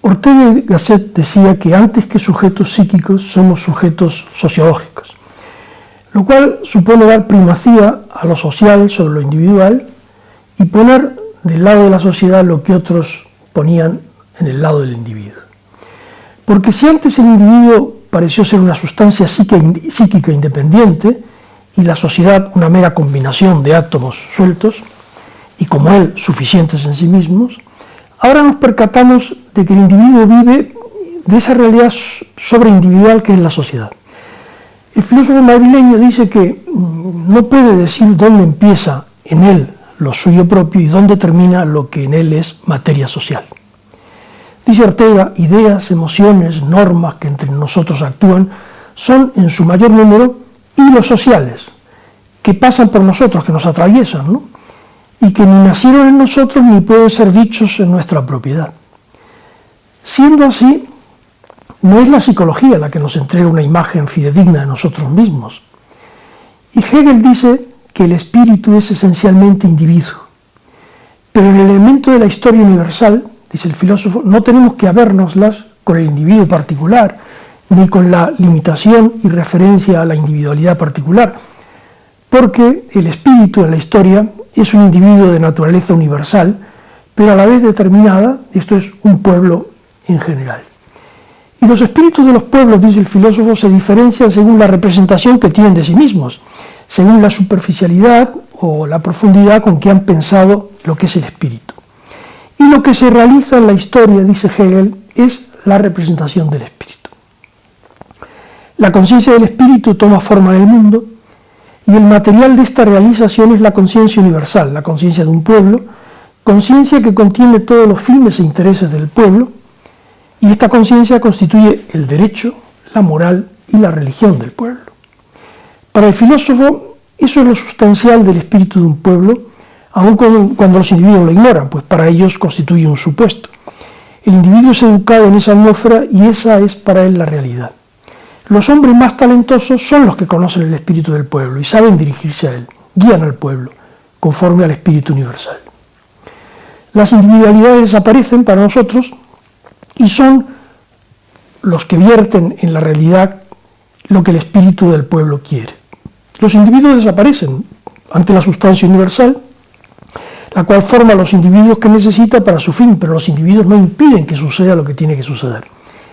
Ortega y Gasset decía que antes que sujetos psíquicos somos sujetos sociológicos, lo cual supone dar primacía a lo social sobre lo individual y poner del lado de la sociedad lo que otros ponían en el lado del individuo. Porque si antes el individuo pareció ser una sustancia psíquica independiente y la sociedad una mera combinación de átomos sueltos y como él suficientes en sí mismos, ahora nos percatamos de que el individuo vive de esa realidad sobreindividual que es la sociedad. El filósofo madrileño dice que no puede decir dónde empieza en él lo suyo propio y dónde termina lo que en él es materia social. Dice Ortega, ideas, emociones, normas que entre nosotros actúan son en su mayor número hilos sociales que pasan por nosotros, que nos atraviesan, ¿no? Y que ni nacieron en nosotros ni pueden ser dichos en nuestra propiedad. Siendo así, no es la psicología la que nos entrega una imagen fidedigna de nosotros mismos. Y Hegel dice que el espíritu es esencialmente individuo, pero el elemento de la historia universal, dice el filósofo, no tenemos que habérnoslas con el individuo particular, ni con la limitación y referencia a la individualidad particular, porque el espíritu en la historia es un individuo de naturaleza universal, pero a la vez determinada, esto es un pueblo en general. Y los espíritus de los pueblos, dice el filósofo, se diferencian según la representación que tienen de sí mismos, según la superficialidad o la profundidad con que han pensado lo que es el espíritu. Y lo que se realiza en la historia, dice Hegel, es la representación del espíritu. La conciencia del espíritu toma forma en el mundo, y el material de esta realización es la conciencia universal, la conciencia de un pueblo, conciencia que contiene todos los fines e intereses del pueblo, y esta conciencia constituye el derecho, la moral y la religión del pueblo. Para el filósofo, eso es lo sustancial del espíritu de un pueblo, aun cuando los individuos lo ignoran, pues para ellos constituye un supuesto. El individuo es educado en esa atmósfera y esa es para él la realidad. Los hombres más talentosos son los que conocen el espíritu del pueblo y saben dirigirse a él, guían al pueblo, conforme al espíritu universal. Las individualidades desaparecen para nosotros y son los que vierten en la realidad lo que el espíritu del pueblo quiere. Los individuos desaparecen ante la sustancia universal, la cual forma a los individuos que necesita para su fin, pero los individuos no impiden que suceda lo que tiene que suceder.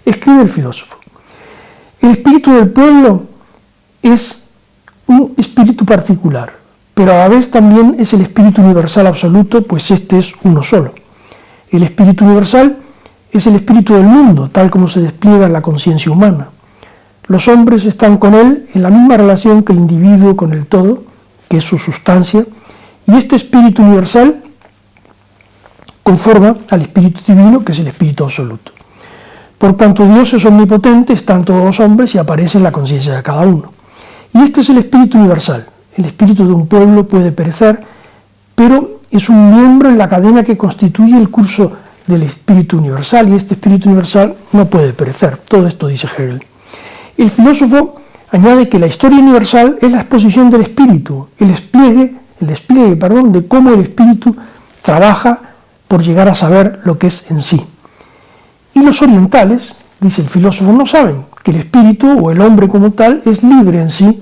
Escribe el filósofo. El espíritu del pueblo es un espíritu particular, pero a la vez también es el espíritu universal absoluto, pues este es uno solo. El espíritu universal es el espíritu del mundo, tal como se despliega en la conciencia humana. Los hombres están con él en la misma relación que el individuo con el todo, que es su sustancia, y este espíritu universal conforma al espíritu divino, que es el espíritu absoluto. Por cuanto Dios es omnipotente, están todos los hombres y aparece en la conciencia de cada uno. Y este es el espíritu universal. El espíritu de un pueblo puede perecer, pero es un miembro en la cadena que constituye el curso del espíritu universal, y este espíritu universal no puede perecer. Todo esto dice Hegel. El filósofo añade que la historia universal es la exposición del espíritu, el despliegue de cómo el espíritu trabaja por llegar a saber lo que es en sí. Y los orientales, dice el filósofo, no saben que el espíritu o el hombre como tal es libre en sí,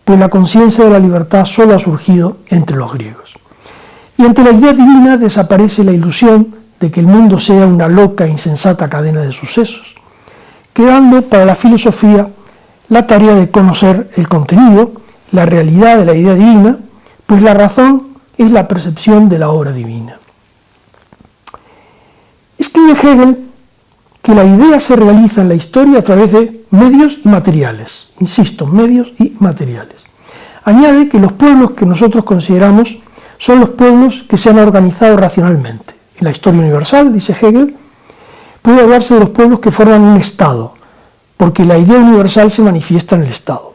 pues la conciencia de la libertad solo ha surgido entre los griegos. Y ante la idea divina desaparece la ilusión de que el mundo sea una loca e insensata cadena de sucesos, quedando para la filosofía la tarea de conocer el contenido, la realidad de la idea divina, pues la razón es la percepción de la obra divina. Escribe Hegel que la idea se realiza en la historia a través de medios y materiales, insisto, medios y materiales. Añade que los pueblos que nosotros consideramos son los pueblos que se han organizado racionalmente. En la historia universal, dice Hegel, puede hablarse de los pueblos que forman un Estado, porque la idea universal se manifiesta en el Estado.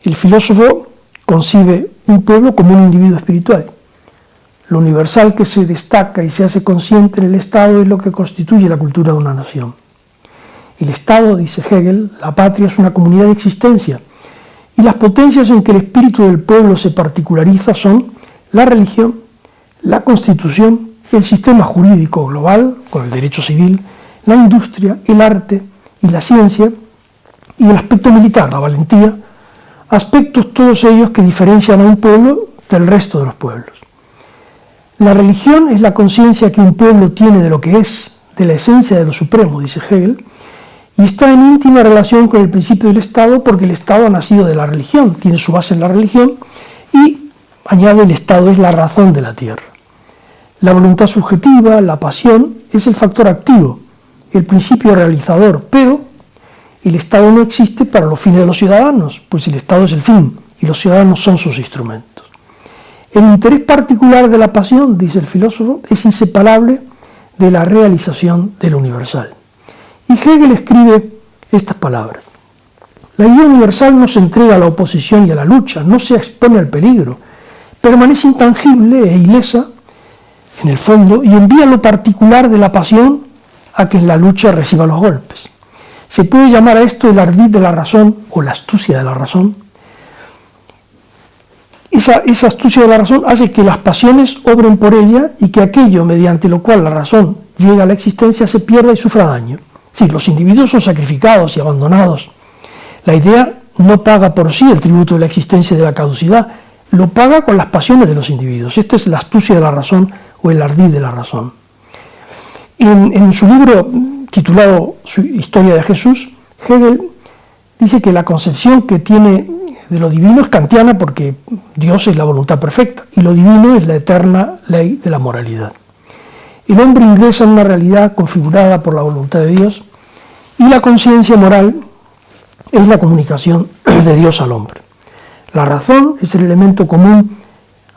El filósofo concibe un pueblo como un individuo espiritual. Lo universal que se destaca y se hace consciente en el Estado es lo que constituye la cultura de una nación. El Estado, dice Hegel, la patria es una comunidad de existencia, y las potencias en que el espíritu del pueblo se particulariza son la religión, la constitución, el sistema jurídico global, con el derecho civil, la industria, el arte y la ciencia, y el aspecto militar, la valentía, aspectos todos ellos que diferencian a un pueblo del resto de los pueblos. La religión es la conciencia que un pueblo tiene de lo que es, de la esencia de lo supremo, dice Hegel, y está en íntima relación con el principio del Estado porque el Estado ha nacido de la religión, tiene su base en la religión, y, añade, el Estado es la razón de la tierra. La voluntad subjetiva, la pasión, es el factor activo, el principio realizador, pero el Estado no existe para los fines de los ciudadanos, pues el Estado es el fin y los ciudadanos son sus instrumentos. El interés particular de la pasión, dice el filósofo, es inseparable de la realización del universal. Y Hegel escribe estas palabras: la idea universal no se entrega a la oposición y a la lucha, no se expone al peligro, permanece intangible e ilesa en el fondo y envía lo particular de la pasión a que en la lucha reciba los golpes. Se puede llamar a esto el ardid de la razón o la astucia de la razón. Esa astucia de la razón hace que las pasiones obren por ella y que aquello mediante lo cual la razón llega a la existencia se pierda y sufra daño. Sí, los individuos son sacrificados y abandonados. La idea no paga por sí el tributo de la existencia y de la caducidad, lo paga con las pasiones de los individuos. Esta es la astucia de la razón o el ardid de la razón. En su libro titulado Historia de Jesús, Hegel dice que la concepción que tiene de lo divino es kantiana porque Dios es la voluntad perfecta y lo divino es la eterna ley de la moralidad. El hombre ingresa en una realidad configurada por la voluntad de Dios y la conciencia moral es la comunicación de Dios al hombre. La razón es el elemento común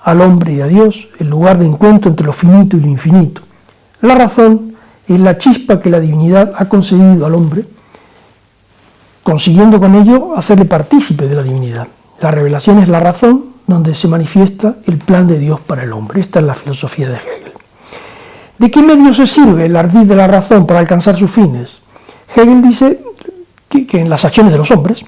al hombre y a Dios, el lugar de encuentro entre lo finito y lo infinito. La razón es la chispa que la divinidad ha concedido al hombre, consiguiendo con ello hacerle partícipe de la divinidad. La revelación es la razón donde se manifiesta el plan de Dios para el hombre. Esta es la filosofía de Hegel. ¿De qué medio se sirve el ardid de la razón para alcanzar sus fines? Hegel dice que en las acciones de los hombres,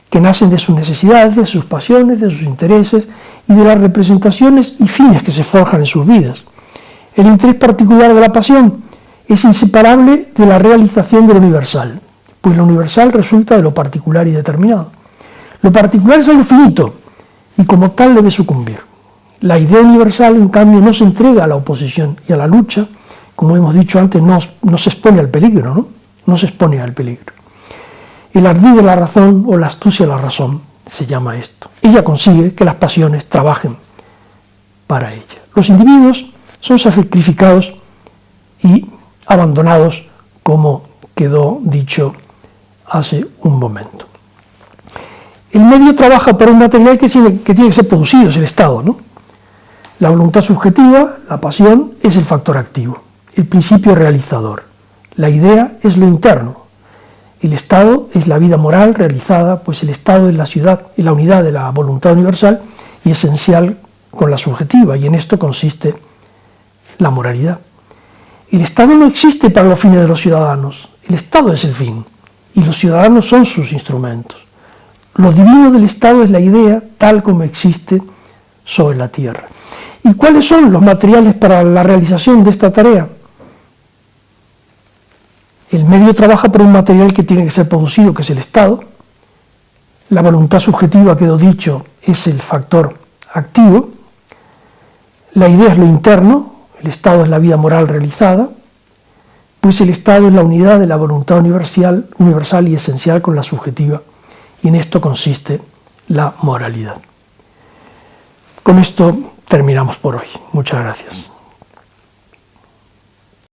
que nacen de sus necesidades, de sus pasiones, de sus intereses y de las representaciones y fines que se forjan en sus vidas. El interés particular de la pasión es inseparable de la realización de lo universal, pues lo universal resulta de lo particular y determinado. Lo particular es algo finito y como tal debe sucumbir. La idea universal, en cambio, no se entrega a la oposición y a la lucha, como hemos dicho antes, no se expone al peligro, no se expone al peligro. El ardid de la razón o la astucia de la razón se llama esto. Ella consigue que las pasiones trabajen para ella. Los individuos son sacrificados y abandonados, como quedó dicho hace un momento. El medio trabaja por un material que tiene que ser producido, es el Estado, ¿no? La voluntad subjetiva, la pasión, es el factor activo, el principio realizador. La idea es lo interno. El Estado es la vida moral realizada, pues el Estado es la unidad de la voluntad universal y esencial con la subjetiva, y en esto consiste la moralidad. El Estado no existe para los fines de los ciudadanos, el Estado es el fin, y los ciudadanos son sus instrumentos. Lo divino del Estado es la idea tal como existe sobre la tierra. ¿Y cuáles son los materiales para la realización de esta tarea? El medio trabaja por un material que tiene que ser producido, que es el Estado. La voluntad subjetiva, quedó dicho, es el factor activo. La idea es lo interno, el Estado es la vida moral realizada, pues el Estado es la unidad de la voluntad universal y esencial con la subjetiva, y en esto consiste la moralidad. Con esto terminamos por hoy. Muchas gracias.